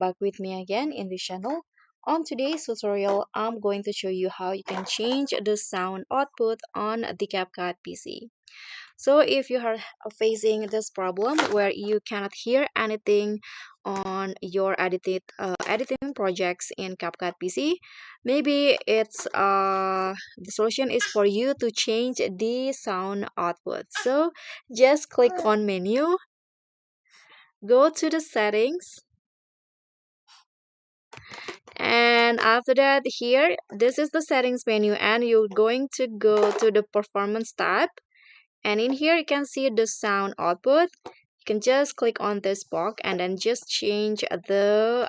back with me again in this channel. On today's tutorial, I'm going to show you how you can change the sound output on the CapCut PC. So if you are facing this problem where you cannot hear anything on your editing projects in CapCut PC, maybe the solution is for you to change the sound output. So just click on menu, go to the settings, and after that here this is the settings menu, and you're going to go to the performance tab, and in here you can see the sound output. You can just click on this box and then just change the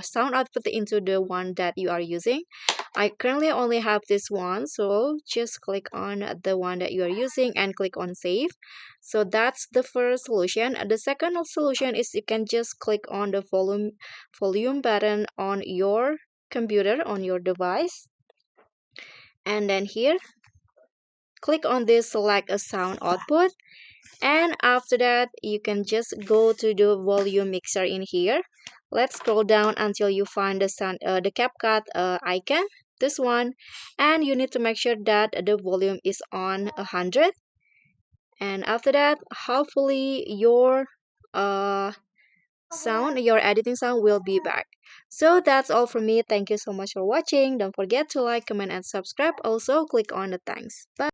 sound output into the one that you are using. I currently only have this one, so just click on the one that you are using and click on save. So that's the first solution. The second solution is you can just click on the volume button on your computer, on your device, and then here click on this select a sound output, and after that you can just go to the volume mixer in here. Let's scroll down until you find the CapCut icon, this one, and you need to make sure that the volume is on 100, and after that hopefully your your editing sound will be back. So that's all from me. Thank you so much for watching. Don't forget to like, comment, and subscribe. Also click on the thanks. Bye.